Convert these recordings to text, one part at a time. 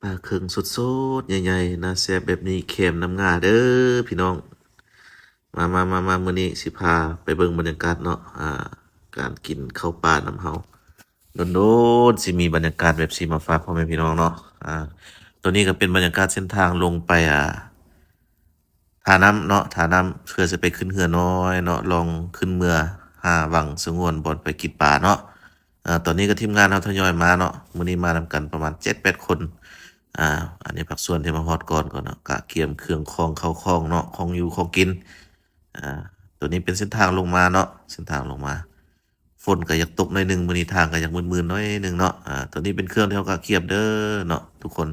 ปลาเค็งสดๆใหญ่ๆน่าแซ่บแบบนี้เค็มน้ำงาเด้อพี่น้องมามื้อนี้สิพาไปเบิ่งบรรยากาศเนาะการกินข้าวปลาน้ำเฮาโดนๆสิมีบรรยากาศแบบสิมาฝากพ่อแม่พี่น้องเนาะตัวนี้ก็เป็นบรรยากาศเส้นทางลงไปท่าน้ำเนาะท่าน้ำเพื่อจะไปขึ้นเรือน้อยเนาะลองขึ้นเรือหาวังสงวนบ่อนไปกินปลาเนาะตอนนี้ก็ทีมงานเราทยอยมาเนาะมื้อนี้มานำกันประมาณ7-8คนอ่าอันนี้ภาคส่วนที่มาฮอดก่อนเนาะกะเกียมเครื่องของเข้าของเนาะของอยู่ของกินอ่าตัวนี้เป็นเส้นทางลงมาเนาะเส้นทางลงมาฝนก็อยากตกหน่อยหนึ่งมื้อนี้ทางก็อยากมึนๆหน่อยหนึ่งเนาะตัวนี้เป็นเครื่องที่เขากะเกียบเด้อเนาะทุกคน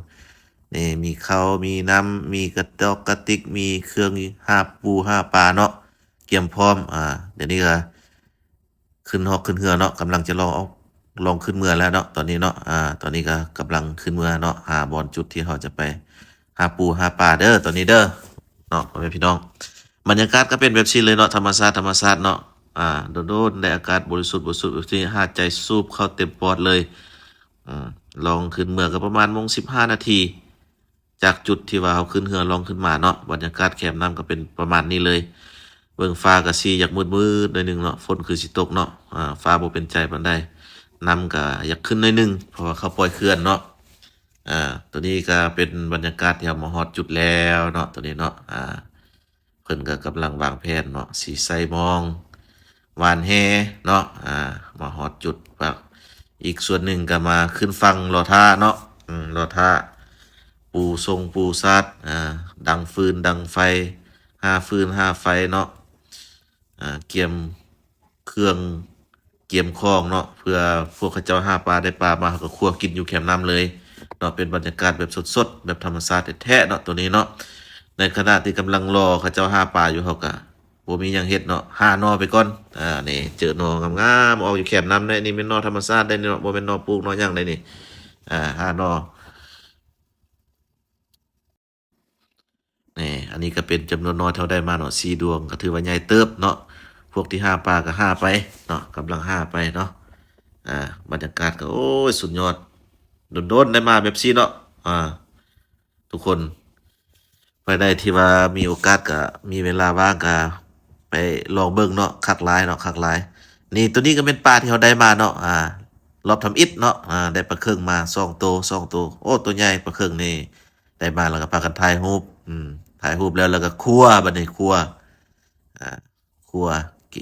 นี่มีข้าวมีน้ำมีกระจอกกระติกมีเครื่องห้าปูห้าปลาเนาะเตรียมพร้อมเดี๋ยวนี้ก็ขึ้นฮอกขึ้นเรือเนาะกำลังจะลองขึ้นเรือแล้วเนาะตอนนี้เนาะตอนนี้ก็กำลังขึ้นเรือเนาะหาบอลจุดที่เขาจะไปหาปูหาปลาเด้อตอนนี้เด้อเนาะพ่อแม่พี่น้องบรรยากาศก็เป็นแบบนี้เลยเนาะธรรมชาติเนาะโดนได้อากาศบริสุทธิ์แบบที่หาดใจสูบเข้าเต็มปอดเลยอืมลองขึ้นเรือก็ประมาณโมง15 นาที จากจุดที่ว่าเขาขึ้นเรือลองขึ้นมาเนาะบรรยากาศแคมป์น้ำก็เป็นประมาณนี้เลยเบิ่งฟ้าก็สิอยากมืดหน่อยหนึงเนาะฝนคือสิตกเนาะฟ้าบ่เป็นใจปานใดน้ำก็อยากขึ้นหน่อยหนึงเพราะว่าเขาปล่อยเขื่อนเนาะตัวนี้ก็เป็นบรรยากาศที่เรามาฮอดจุดแล้วเนาะตัวนี้เนาะเพิ่นก็กำลังวางแผนเนาะสิใส่มองหวานแหเนาะมาฮอดจุดปักอีกส่วนหนึ่งก็มาขึ้นฟังรอท่าเนาะรอท่า ปูซัดดังฟืนดังไฟห้าฟืนห้าไฟเนาะเกียมเครื่องเกียมคองเนาะเพื่อพวกเขาเจ้าหาปลาได้ปลามาเขาก็คั่วกินอยู่แคมป์น้ำเลยเนาะเป็นบรรยากาศแบบสดๆแบบธรรมชาติแท้ๆเนาะตัวนี้เนาะในขณะที่กำลังรอเขาเจ้าหาปลาอยู่เขาก็บ่มีหยังเฮ็ดเนาะหาหน่อไปก่อนนี่เจอหน่องามๆออกอยู่แคมป์น้ำได้นี่เป็นหน่อธรรมชาติได้นี่เนาะบ่แม่นหน่อปลูกหน่อหยังได้นี่หาหน่อ นี่อันนี้ก็เป็นจำนวนน้อยเท่าได้มาเนาะ4ดวงก็ถือว่าใหญ่เติบเนาะพวกที่ห้าปลาก็ห้าไปเนาะกำลังห้าไปเนาะอ่าบรรยากาศก็โอ้ยสุดยอดโดนได้มาแบบนี้เนาะอ่าทุกคนไปได้ที่ว่ามีโอกาสก็มีเวลาว่างก็ไปลองเบิ่งเนาะคักหลายเนาะคักหลายนี่ตัวนี้ก็เป็นปลาที่เขาได้มาเนาะรอบทำอิฐเนาะได้ปลาเคิงมา2 ตัวโอ้ตัวใหญ่ปลาเคิงนี่ได้มาแล้วก็พากันถ่ายรูปถ่ายรูปแล้วก็คั่วบัดนี้คั่วอ่าคั่วกิ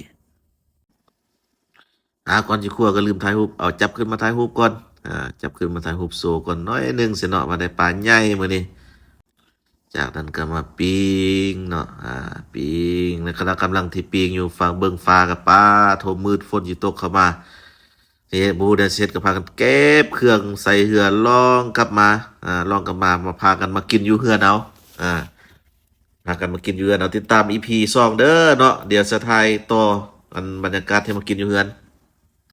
ก่อนสิคั่วก็ลืมถ่ายรูปเอาจับขึ้นมาถ่ายรูปก่อนจับขึ้นมาถ่ายรูปโชว์ก่อนน้อยหนึงสิเนาะว่าได้ปลาใหญ่มื้อนี้จากนั้นก็มาปิ้งเนาะปิ้งในขณะกำลังที่ปิ้งอยู่ฝั่งเบิ่งฟ้ากับป้าโทมืดฝนสิตกเข้ามาเฮ้บูได้เสร็จก็พากันเก็บเครื่องใส่เรือลองกลับมาพากันมากินอยู่เรือนเอาอ่า พากันมากินอยู่เฮือนเอาติดตามอีพี2เด้อเนาะเดี๋ยวจะถ่ายต่ออันบรรยากาศที่มากินอยู่เฮือน